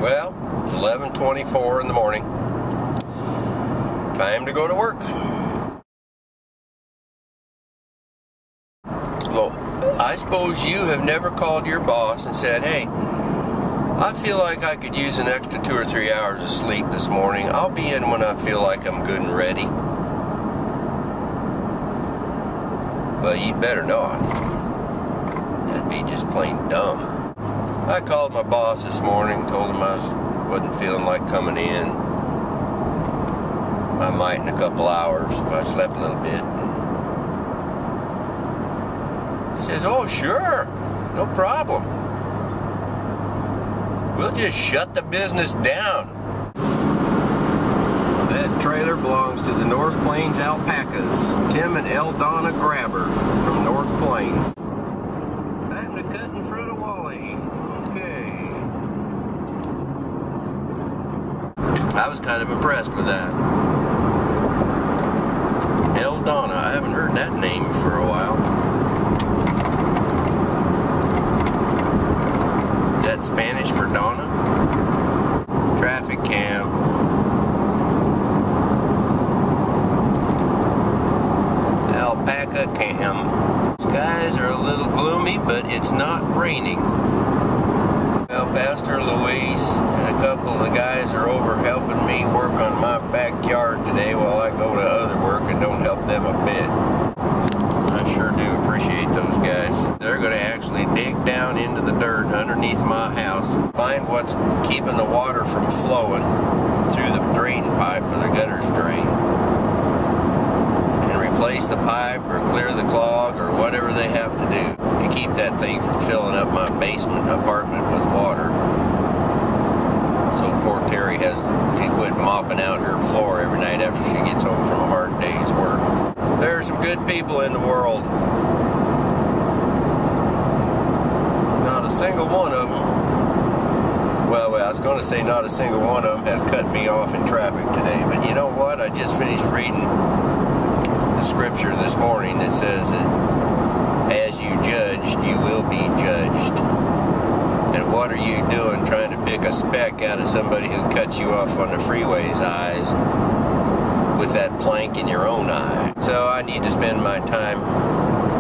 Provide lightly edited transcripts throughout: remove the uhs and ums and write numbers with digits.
Well, it's 11:24 in the morning. Time to go to work. Well, I suppose you have never called your boss and said, hey, I feel like I could use an extra 2 or 3 hours of sleep this morning. I'll be in when I feel like I'm good and ready. Well, you'd better not. That'd be just plain dumb. I called my boss this morning, told him I wasn't feeling like coming in. I might in a couple hours if I slept a little bit. He says, oh, sure, no problem. We'll just shut the business down. That trailer belongs to the North Plains Alpacas, Tim and Eldonna Grabber from North Plains. Time to cut in front of Wally. Okay. I was kind of impressed with that. Eldonna, I haven't heard that name for a while. Is that Spanish for Donna? Traffic cam. Alpaca cam. Skies are a little gloomy, but it's not raining. Well, Pastor Luis and a couple of the guys are over helping me work on my backyard today while I go to other work and don't help them a bit. I sure do appreciate those guys. They're going to actually dig down into the dirt underneath my house, find what's keeping the water from flowing through the drain pipe where the gutters drain, and replace the pipe or clear the clog or whatever they have to do to keep that thing from filling up my basement apartment with water. So poor Terry has to quit mopping out her floor every night after she gets home from a hard day's work. There are some good people in the world. Not a single one of them. Well, I was going to say not a single one of them has cut me off in traffic today. But you know what? I just finished reading the scripture this morning that says that as you judged, you will be judged. And what are you doing trying to pick a speck out of somebody who cuts you off on the freeway's eyes with that plank in your own eye? So I need to spend my time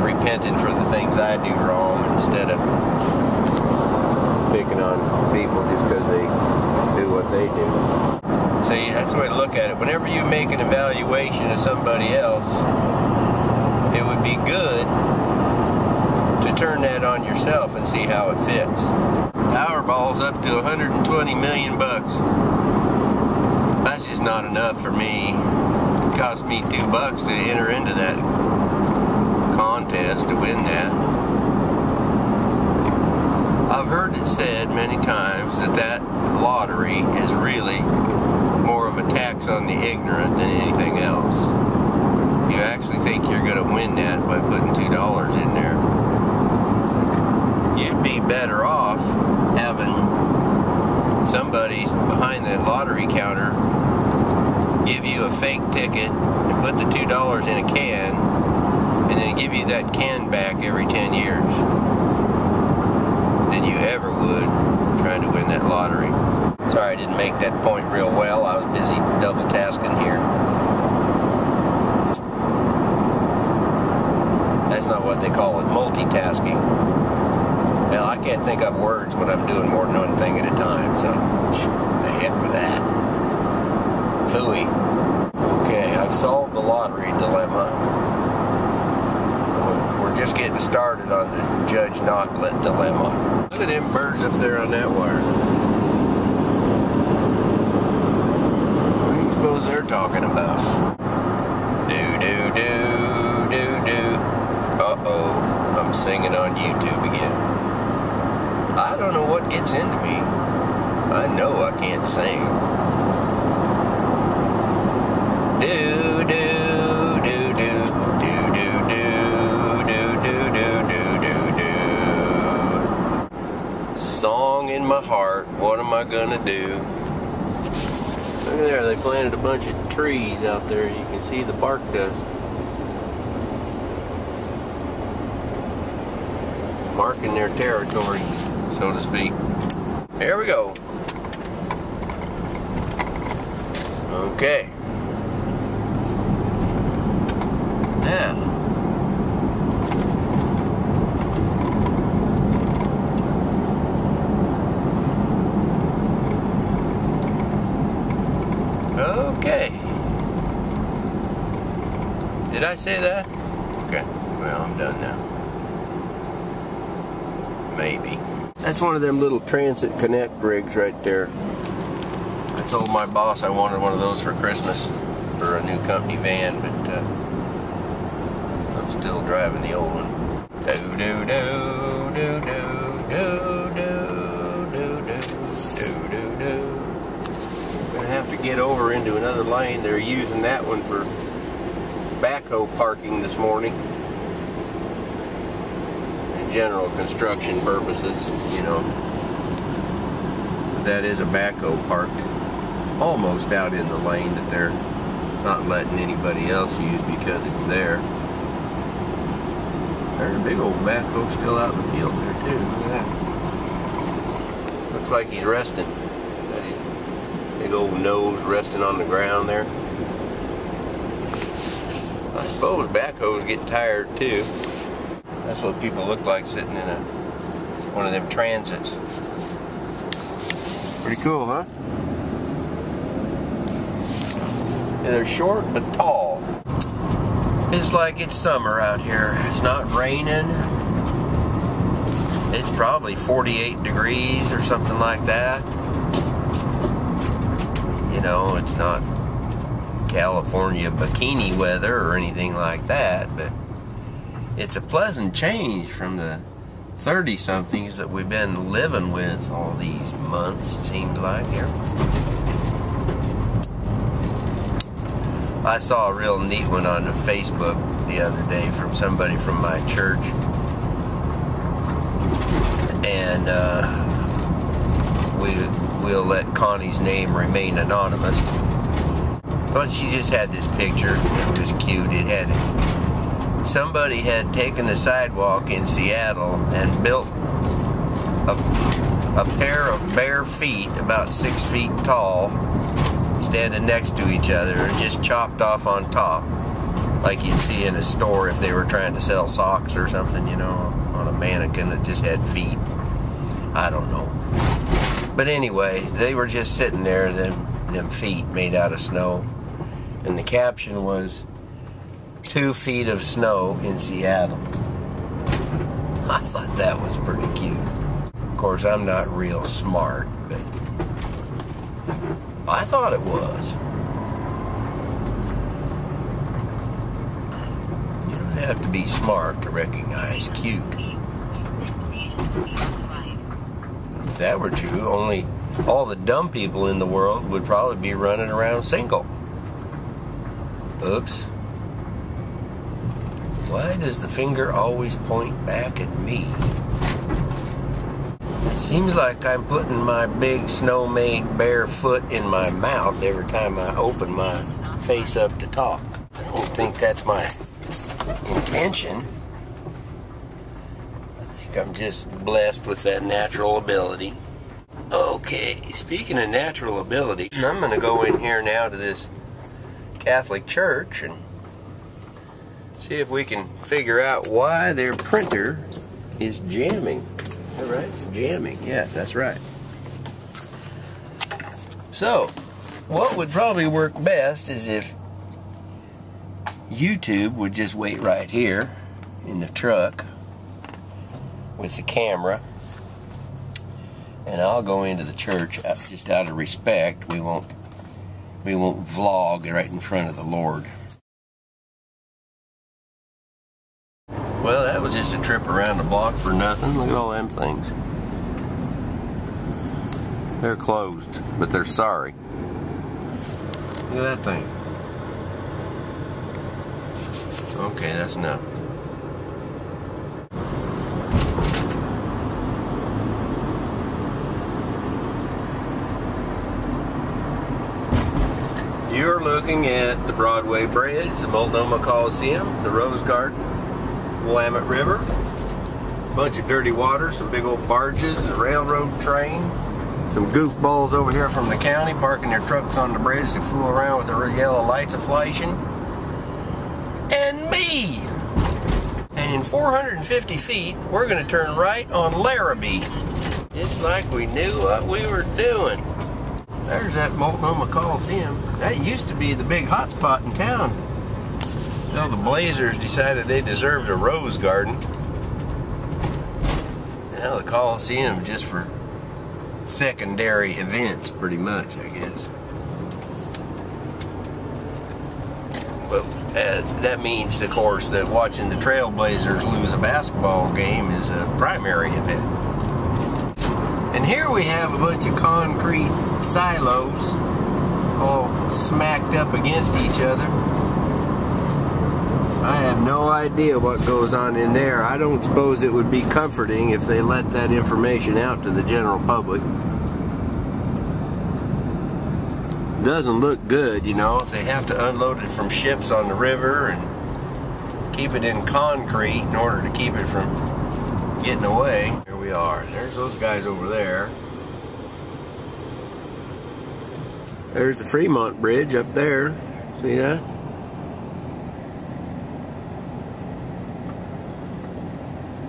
repenting for the things I do wrong instead of picking on people just because they do what they do. See, that's the way to look at it. Whenever you make an evaluation of somebody else, it would be good to turn that on yourself and see how it fits. Powerball's up to 120 million bucks. That's just not enough for me. It cost me $2 to enter into that contest to win that. I've heard it said many times that that lottery is really more of a tax on the ignorant than anything else. You actually think you're going to win that by putting $2 in there. You'd be better off having somebody behind that lottery counter give you a fake ticket and put the $2 in a can and then give you that can back every 10 years than you ever would trying to win that lottery. Sorry I didn't make that point real well. I was busy double tasking here. That's not what they call it, multitasking. Well, I can't think of words when I'm doing more than one thing at a time, so the heck with that. Phooey. Okay, I've solved the lottery dilemma. We're just getting started on the Judge Notlett dilemma. Look at them birds up there on that wire. What do you suppose they're talking about? Do-do-do, uh-oh, I'm singing on YouTube again. I don't know what gets into me. I know I can't sing. Do do do do do do do do do do do. Song in my heart. What am I gonna do? Look at there. They planted a bunch of trees out there. You can see the bark dust. Marking their territory, so to speak. Here we go. Okay. Now, okay. Did I say that? Okay. Well, I'm done now. Maybe. That's one of them little Transit Connect rigs right there. I told my boss I wanted one of those for Christmas for a new company van, but I'm still driving the old one. Do do do do do do do do do do do. I'm gonna have to get over into another lane. They're using that one for backhoe parking this morning. General construction purposes, you know. That is a backhoe parked almost out in the lane that they're not letting anybody else use because it's there. There's a big old backhoe still out in the field there too. Look at that. Looks like he's resting. Got his big old nose resting on the ground there. I suppose backhoes get tired too. That's what people look like sitting in one of them transits. Pretty cool, huh? And they're short but tall. It's like it's summer out here. It's not raining. It's probably 48 degrees or something like that. You know, it's not California bikini weather or anything like that, but it's a pleasant change from the 30-somethings that we've been living with all these months, it seems like here. I saw a real neat one on Facebook the other day from somebody from my church. And we'll let Connie's name remain anonymous. But she just had this picture. It was cute. It had... Somebody had taken the sidewalk in Seattle and built a pair of bare feet about 6 feet tall, standing next to each other, and just chopped off on top, like you'd see in a store if they were trying to sell socks or something, you know, on a mannequin that just had feet. I don't know. But anyway, they were just sitting there, them feet made out of snow, and the caption was, 2 feet of snow in Seattle. I thought that was pretty cute. Of course, I'm not real smart, but I thought it was. You don't have to be smart to recognize cute. If that were true, only all the dumb people in the world would probably be running around single. Oops. Why does the finger always point back at me? It seems like I'm putting my big snow-made bare foot in my mouth every time I open my face up to talk. I don't think that's my intention. I think I'm just blessed with that natural ability. Okay, speaking of natural ability, I'm going to go in here now to this Catholic church and see if we can figure out why their printer is jamming. Is that right? Jamming. Yes, that's right. So, what would probably work best is if YouTube would just wait right here in the truck with the camera, and I'll go into the church just out of respect. We won't vlog right in front of the Lord. Well, that was just a trip around the block for nothing. Look at all them things. They're closed, but they're sorry. Look at that thing. Okay, that's enough. You're looking at the Broadway Bridge, the Multnomah Coliseum, the Rose Garden, Willamette River, a bunch of dirty water, some big old barges, a railroad train, Some goofballs over here from the county parking their trucks on the bridge to fool around with the yellow lights a flashing. And me! And in 450 feet, we're going to turn right on Larrabee. Just like we knew what we were doing. There's that Multnomah Coliseum. That used to be the big hot spot in town. Well, the Blazers decided they deserved a rose garden. Now the Coliseum just for secondary events, pretty much, I guess. Well, that means, of course, that watching the Trailblazers lose a basketball game is a primary event. And here we have a bunch of concrete silos all smacked up against each other. I have no idea what goes on in there. I don't suppose it would be comforting if they let that information out to the general public. Doesn't look good, you know, if they have to unload it from ships on the river and keep it in concrete in order to keep it from getting away. Here we are. There's those guys over there. There's the Fremont Bridge up there. See that?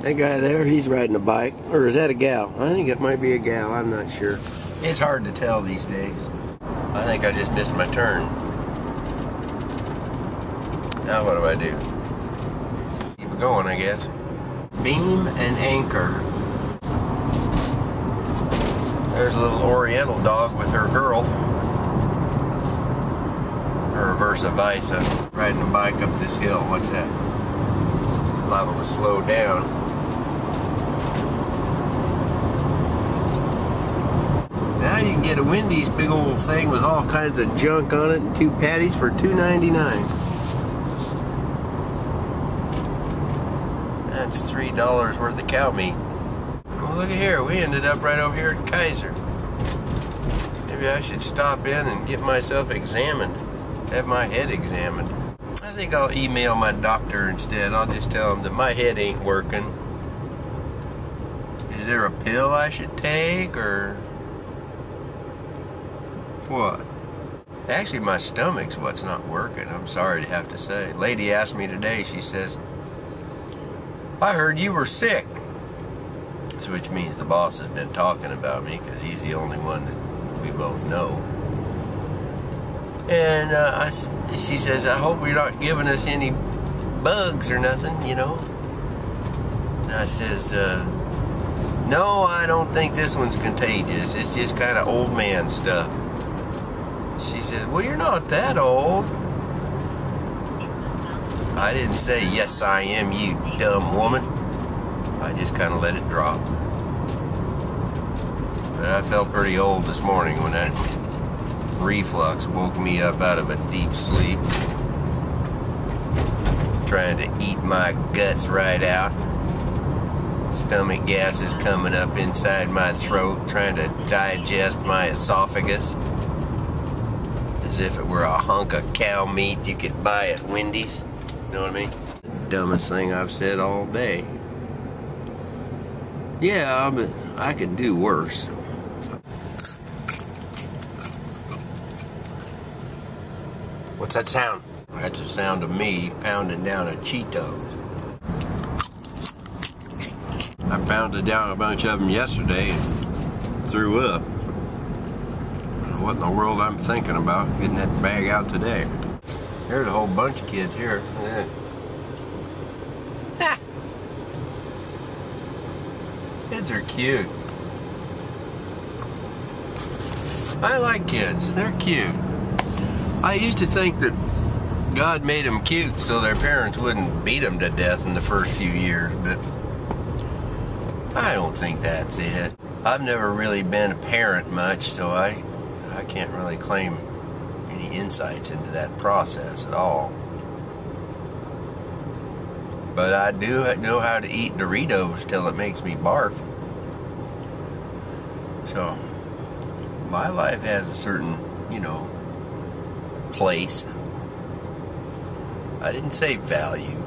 That guy there, he's riding a bike. Or is that a gal? I think it might be a gal. I'm not sure. It's hard to tell these days. I think I just missed my turn. Now what do I do? Keep it going, I guess. Beam and anchor. There's a little Oriental dog with her girl. Or versa versa. Riding a bike up this hill. What's that? Liable to slow down. Now you can get a Wendy's big old thing with all kinds of junk on it and 2 patties for $2.99. That's $3 worth of cow meat. Well, look at here. We ended up right over here at Kaiser. Maybe I should stop in and get myself examined. Have my head examined. I think I'll email my doctor instead. I'll just tell him that my head ain't working. Is there a pill I should take, or what? Actually, my stomach's what's not working. I'm sorry to have to say. Lady asked me today, she says, I heard you were sick. So which means the boss has been talking about me, because he's the only one that we both know. And she says, I hope you're not giving us any bugs or nothing, you know. And I says, no, I don't think this one's contagious. It's just kind of old man stuff. She said, well, you're not that old. I didn't say, yes, I am, you dumb woman. I just kind of let it drop. But I felt pretty old this morning when that reflux woke me up out of a deep sleep, trying to eat my guts right out. Stomach gas is coming up inside my throat, trying to digest my esophagus, as if it were a hunk of cow meat you could buy at Wendy's. You know what I mean? The dumbest thing I've said all day. Yeah, but I could do worse. What's that sound? That's the sound of me pounding down a Cheetos. I pounded down a bunch of them yesterday and threw up. I don't know what in the world I'm thinking about getting that bag out today. There's a whole bunch of kids here. Yeah. Ah. Kids are cute. I like kids. They're cute. I used to think that God made them cute so their parents wouldn't beat them to death in the first few years, but I don't think that's it. I've never really been a parent much, so I can't really claim any insights into that process at all. But I do know how to eat Doritos till it makes me barf. So my life has a certain, you know, place. I didn't say value.